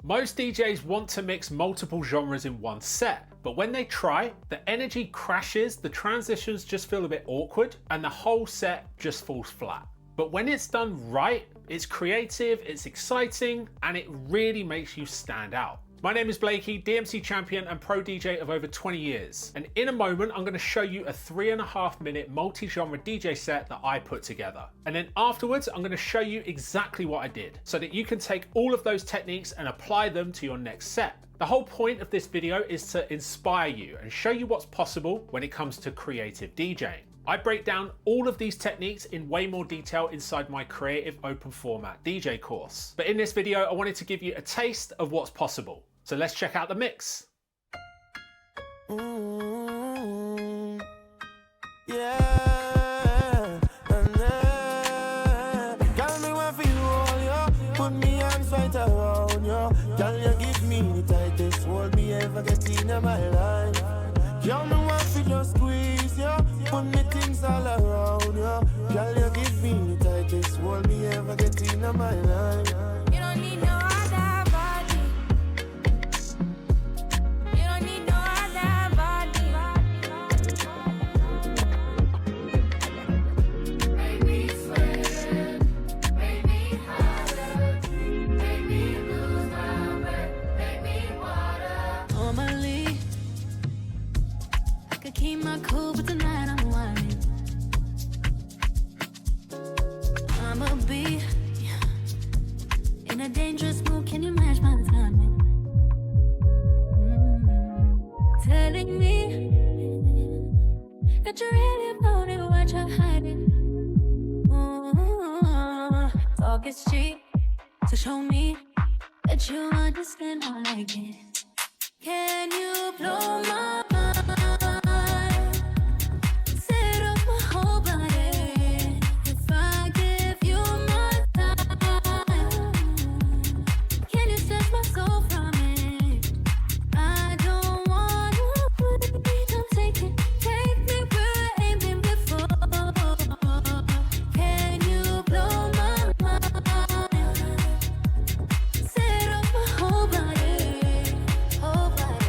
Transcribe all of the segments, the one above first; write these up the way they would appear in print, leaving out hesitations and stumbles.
Most DJs want to mix multiple genres in one set, but when they try, the energy crashes, the transitions just feel a bit awkward, and the whole set just falls flat. But when it's done right, it's creative, it's exciting, and it really makes you stand out. My name is Blakey, DMC champion and pro DJ of over 20 years. And in a moment, I'm gonna show you a 3.5 minute multi-genre DJ set that I put together. And then afterwards, I'm gonna show you exactly what I did so that you can take all of those techniques and apply them to your next set. The whole point of this video is to inspire you and show you what's possible when it comes to creative DJing. I break down all of these techniques in way more detail inside my creative open format DJ course. But in this video, I wanted to give you a taste of what's possible. So let's check out the mix. Yeah, girl, me want for you all, yo. Put me arms right around you. Girl, you give me the tightest hold me ever get in my life. Girl, me want for just squeeze you. Put me things all around you. Girl, you give me the tightest hold me ever get in my life. You don't need no other body. You don't need no other body. Make me sweat, make me hotter, make me lose my breath, make me water. Normally, I could keep my cool, but tonight I'm whining. I'ma be in a dangerous mood, can you match my timing? Telling me that you really about it, what you're hiding. Talk is cheap, so show me that you understand how I like it. Can you blow my mind? Set up my whole body. If I give you my time, can you snatch my soul from it? I don't wanna wait, don't take it. Take me where I ain't been before. Can you blow my mind? Set up my whole body, whole body.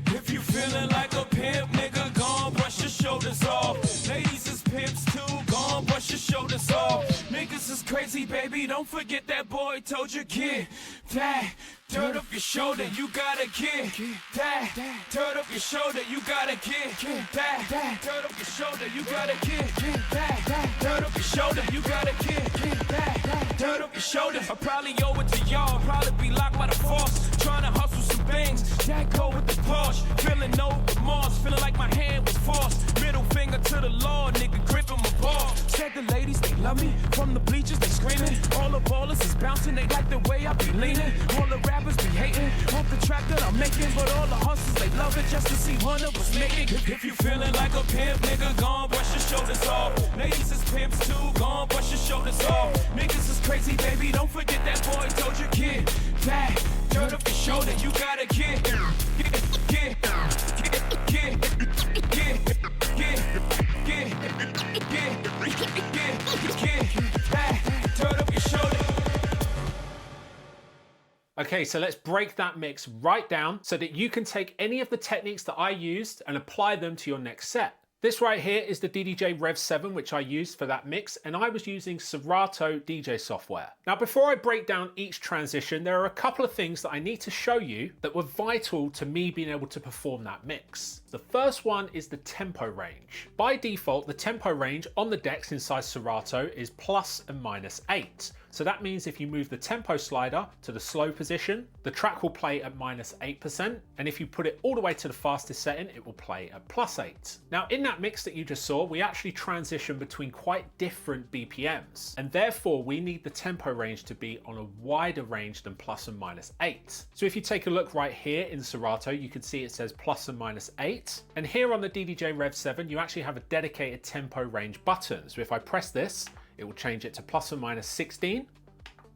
If you feeling like a pimp, nigga, gon' brush your shoulders off. Ladies is pimps too, gon' brush your shoulders off. Niggas is crazy, baby, don't forget that boy told you, kid, that dirt up your shoulder, you gotta get that dirt up your shoulder, you gotta get that dirt up your shoulder, you gotta get that dirt up your shoulder, you gotta get that dirt up your shoulder. I probably owe it to y'all, probably be locked by the force, trying to hustle some things that go with the Porsche, feeling no remorse, feeling like my hand was forced. Middle finger to the law, nigga gripping my ball. Said the ladies, they love me, from the bleachers they screaming. All the ballers is bouncing, they like the way I be leaning. All the rappers be hating, off the track that I'm making, but all the hustlers they love it just to see one of us making. If you feeling like a pimp, nigga, gon' brush your shoulders off. Ladies is pimps too, gon' brush your shoulders off. Niggas is crazy, baby, don't forget that boy told you, kid, that dirt up your shoulder, you gotta get that dirt up your shoulder. Okay, so let's break that mix right down so that you can take any of the techniques that I used and apply them to your next set. This right here is the DDJ Rev 7, which I used for that mix, and I was using Serato DJ software. Now, before I break down each transition, there are a couple of things that I need to show you that were vital to me being able to perform that mix. The first one is the tempo range. By default, the tempo range on the decks inside Serato is plus and minus 8. So that means if you move the tempo slider to the slow position, the track will play at -8%. And if you put it all the way to the fastest setting, it will play at +8. Now in that mix that you just saw, we actually transition between quite different BPMs. And therefore we need the tempo range to be on a wider range than +& -8. So if you take a look right here in Serato, you can see it says +& -8. And here on the DDJ Rev 7, you actually have a dedicated tempo range button. So if I press this, it will change it to +& -16.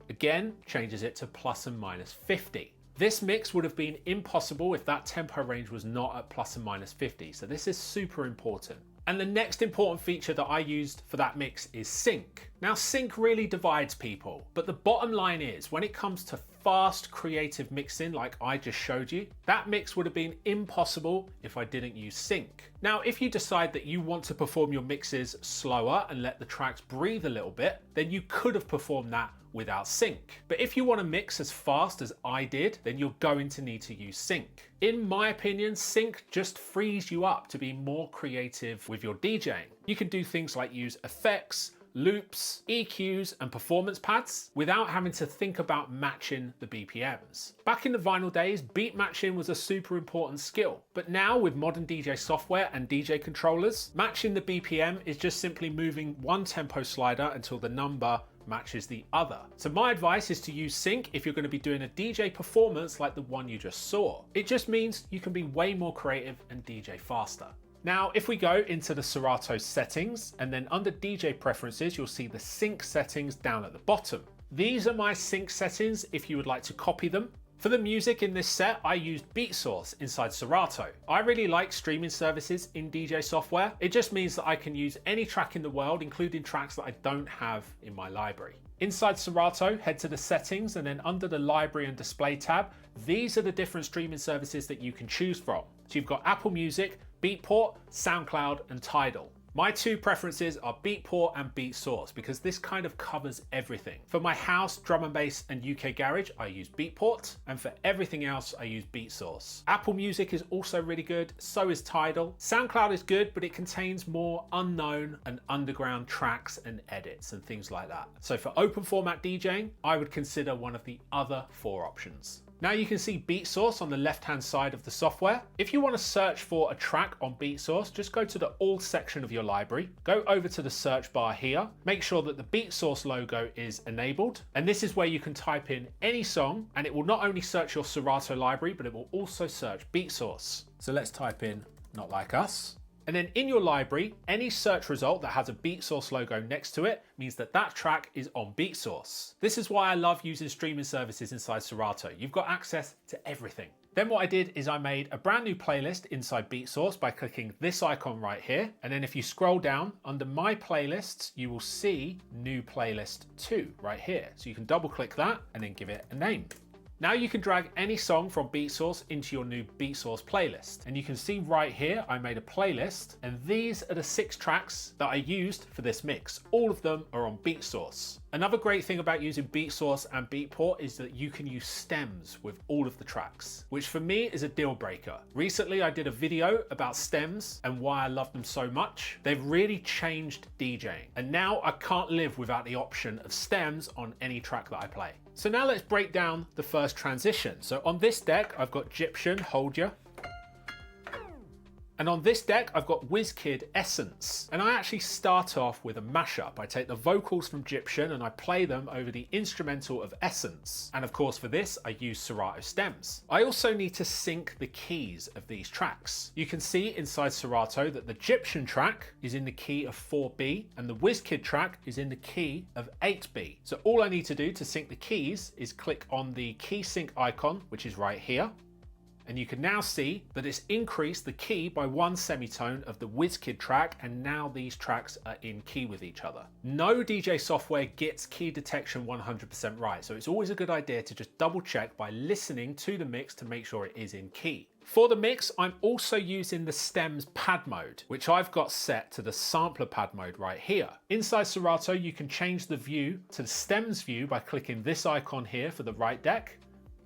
Again, changes it to +& -50. This mix would have been impossible if that tempo range was not at +& -50. So this is super important. And the next important feature that I used for that mix is sync. Now sync really divides people, but the bottom line is when it comes to fast creative mixing like I just showed you, that mix would have been impossible if I didn't use sync. Now if you decide that you want to perform your mixes slower and let the tracks breathe a little bit, then you could have performed that without sync. But if you want to mix as fast as I did, then you're going to need to use sync. In my opinion, sync just frees you up to be more creative with your DJing. You can do things like use effects, loops, EQs and performance pads without having to think about matching the BPMs. Back in the vinyl days, beat matching was a super important skill, but now with modern DJ software and DJ controllers, matching the BPM is just simply moving one tempo slider until the number matches the other. So my advice is to use sync if you're going to be doing a DJ performance like the one you just saw. It just means you can be way more creative and DJ faster. Now, if we go into the Serato settings and then under DJ preferences, you'll see the sync settings down at the bottom. These are my sync settings if you would like to copy them. For the music in this set, I used Beat Source inside Serato. I really like streaming services in DJ software. It just means that I can use any track in the world, including tracks that I don't have in my library. Inside Serato, head to the settings and then under the library and display tab, these are the different streaming services that you can choose from. So you've got Apple Music, Beatport, SoundCloud and Tidal. My two preferences are Beatport and Beat Source because this kind of covers everything. For my house, drum and bass and UK garage, I use Beatport, and for everything else, I use Beat Source. Apple Music is also really good, so is Tidal. SoundCloud is good, but it contains more unknown and underground tracks and edits and things like that. So for open format DJing, I would consider one of the other 4 options. Now you can see Beat Source on the left-hand side of the software. If you want to search for a track on Beat Source, just go to the All section of your library, go over to the search bar here, make sure that the Beat Source logo is enabled, and this is where you can type in any song, and it will not only search your Serato library, but it will also search Beat Source. So let's type in Not Like Us. And then in your library, any search result that has a Beat Source logo next to it means that that track is on Beat Source. This is why I love using streaming services inside Serato. You've got access to everything. Then what I did is I made a brand new playlist inside Beat Source by clicking this icon right here. And then if you scroll down under My Playlists, you will see New Playlist 2 right here. So you can double click that and then give it a name. Now you can drag any song from Beat Source into your new Beat Source playlist. And you can see right here, I made a playlist and these are the 6 tracks that I used for this mix. All of them are on Beat Source. Another great thing about using Beat Source and Beatport is that you can use stems with all of the tracks, which for me is a deal breaker. Recently, I did a video about stems and why I love them so much. They've really changed DJing. And now I can't live without the option of stems on any track that I play. So now let's break down the first transition. So on this deck, I've got Egyptian, Hold Ya. And on this deck, I've got WizKid Essence. And I actually start off with a mashup. I take the vocals from Egyptian and I play them over the instrumental of Essence. And of course for this, I use Serato stems. I also need to sync the keys of these tracks. You can see inside Serato that the Egyptian track is in the key of 4B and the WizKid track is in the key of 8B. So all I need to do to sync the keys is click on the key sync icon, which is right here. And you can now see that it's increased the key by 1 semitone of the WizKid track, and now these tracks are in key with each other. No DJ software gets key detection 100% right, so it's always a good idea to just double check by listening to the mix to make sure it is in key. For the mix, I'm also using the stems pad mode, which I've got set to the sampler pad mode right here. Inside Serato, you can change the view to the stems view by clicking this icon here for the right deck,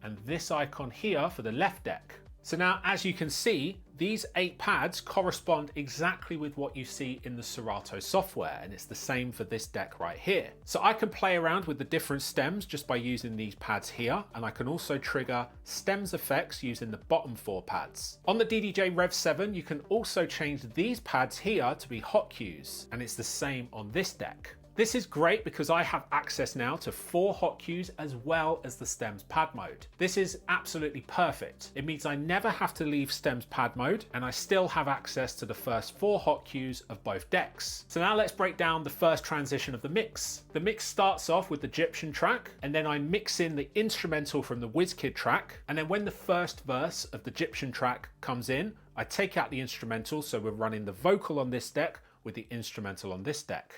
and this icon here for the left deck. So now, as you can see, these 8 pads correspond exactly with what you see in the Serato software, and it's the same for this deck right here. So I can play around with the different stems just by using these pads here, and I can also trigger stems effects using the bottom 4 pads. On the DDJ Rev 7, you can also change these pads here to be hot cues, and it's the same on this deck. This is great because I have access now to 4 hot cues as well as the stems pad mode. This is absolutely perfect. It means I never have to leave stems pad mode, and I still have access to the first 4 hot cues of both decks. So now let's break down the first transition of the mix. The mix starts off with the Egyptian track, and then I mix in the instrumental from the WizKid track, and then when the first verse of the Egyptian track comes in, I take out the instrumental, so we're running the vocal on this deck with the instrumental on this deck.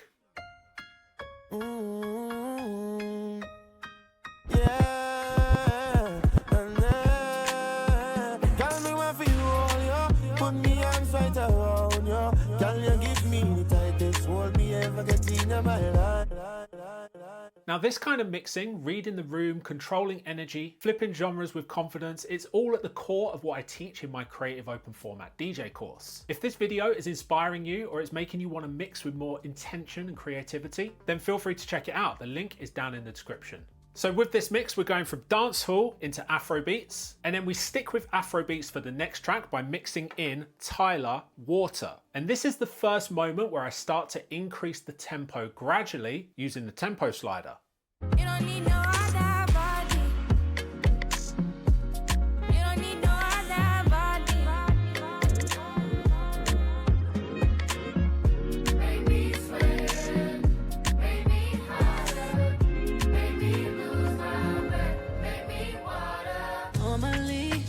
Yeah, girl, me want for you all, yo. Put me arms right around you. Girl, you give me the tightest hold me ever get in my life. Now this kind of mixing, reading the room, controlling energy, flipping genres with confidence, it's all at the core of what I teach in my Creative Open Format DJ course. If this video is inspiring you or it's making you want to mix with more intention and creativity, then feel free to check it out. The link is down in the description. So with this mix, we're going from dancehall into Afrobeats, and then we stick with Afrobeats for the next track by mixing in Tyler, Water. And this is the first moment where I start to increase the tempo gradually using the tempo slider. You don't need no other body. You don't need no other body. Make me sweat, make me hotter, make me lose my breath, make me water. Normally.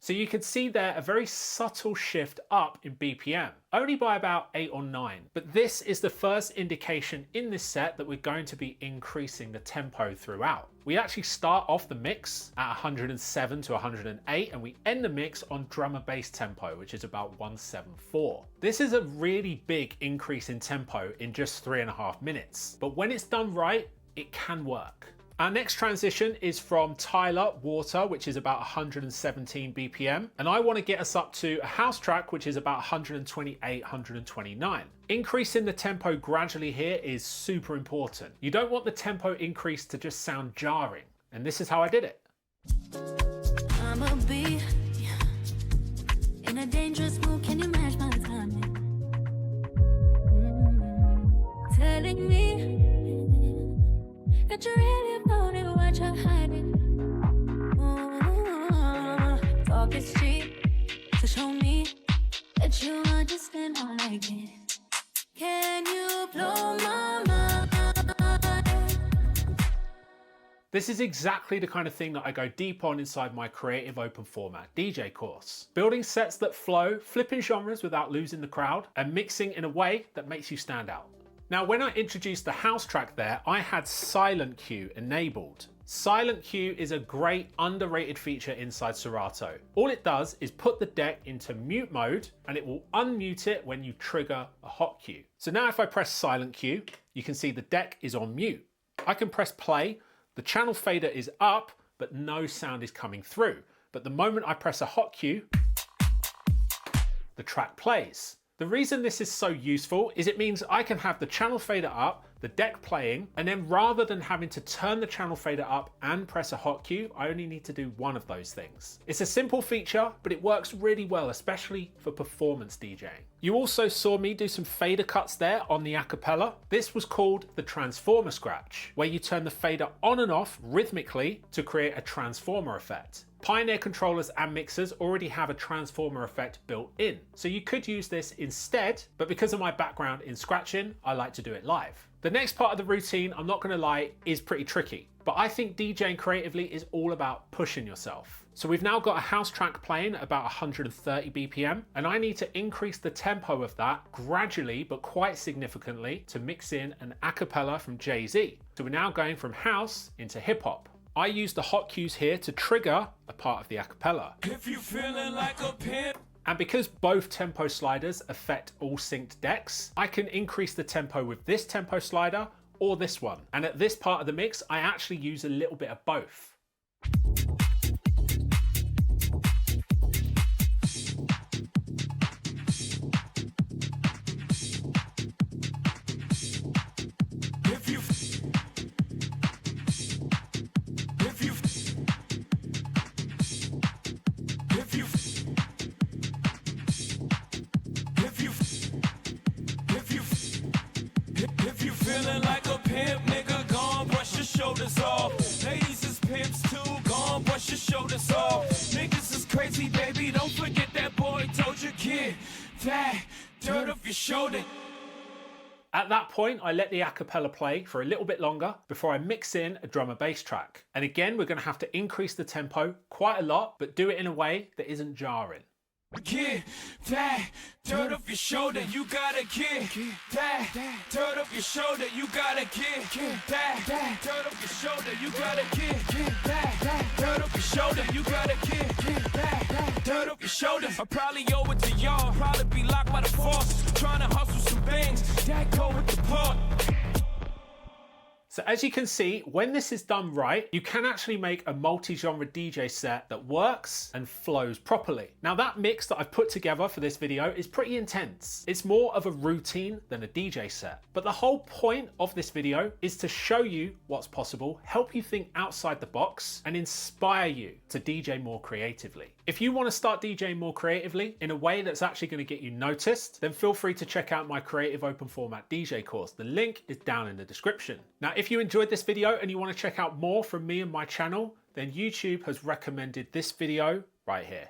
So you can see there a very subtle shift up in BPM, only by about 8 or 9. But this is the first indication in this set that we're going to be increasing the tempo throughout. We actually start off the mix at 107 to 108, and we end the mix on drum and bass tempo, which is about 174. This is a really big increase in tempo in just 3.5 minutes. But when it's done right, it can work. Our next transition is from Tyler, Water, which is about 117 BPM. And I want to get us up to a house track, which is about 128, 129. Increasing the tempo gradually here is super important. You don't want the tempo increase to just sound jarring. And this is how I did it. I'ma be in a dangerous mood. Can you match my timing? Telling me that you really about it, what you're hiding. Talk is cheap, so show me that you understand how I like it. Can you blow my mind? This is exactly the kind of thing that I go deep on inside my Creative Open Format DJ course. Building sets that flow, flipping genres without losing the crowd, and mixing in a way that makes you stand out. Now, when I introduced the house track there, I had Silent Cue enabled. Silent Cue is a great underrated feature inside Serato. All it does is put the deck into mute mode, and it will unmute it when you trigger a hot cue. So now if I press Silent Cue, you can see the deck is on mute. I can press play, the channel fader is up, but no sound is coming through. But the moment I press a hot cue, the track plays. The reason this is so useful is it means I can have the channel fader up, the deck playing, and then rather than having to turn the channel fader up and press a hot cue, I only need to do one of those things. It's a simple feature, but it works really well, especially for performance DJing. You also saw me do some fader cuts there on the acapella. This was called the transformer scratch, where you turn the fader on and off rhythmically to create a transformer effect. Pioneer controllers and mixers already have a transformer effect built in, so you could use this instead, but because of my background in scratching, I like to do it live. The next part of the routine, I'm not gonna lie, is pretty tricky, but I think DJing creatively is all about pushing yourself. So we've now got a house track playing at about 130 BPM, and I need to increase the tempo of that gradually, but quite significantly, to mix in an acapella from Jay-Z. So we're now going from house into hip hop. I use the hot cues here to trigger a part of the acapella. If you feeling like a pimp. And because both tempo sliders affect all synced decks, I can increase the tempo with this tempo slider or this one. And at this part of the mix, I actually use a little bit of both. Feeling like a pimp, nigga, gon' brush your shoulders off. Ladies is pimps too, gon' brush your shoulders off. Niggas is crazy, baby, don't forget that boy told you, kid, that dirt off your shoulder. At that point, I let the acapella play for a little bit longer before I mix in a drum and bass track. And again, we're gonna have to increase the tempo quite a lot, but do it in a way that isn't jarring. Get that dirt off your shoulder, you gotta get that dirt off your shoulder, you gotta get that dirt off your shoulder, you gotta get that dirt off your shoulder, you gotta get that dirt off your shoulder. I probably owe it to y'all, probably be locked by the force, trying to hustle some things that go with the part. So as you can see, when this is done right, you can actually make a multi-genre DJ set that works and flows properly. Now that mix that I've put together for this video is pretty intense. It's more of a routine than a DJ set. But the whole point of this video is to show you what's possible, help you think outside the box, and inspire you to DJ more creatively. If you want to start DJing more creatively in a way that's actually going to get you noticed, then feel free to check out my Creative Open Format DJ course. The link is down in the description. Now, if you enjoyed this video and you want to check out more from me and my channel, then YouTube has recommended this video right here.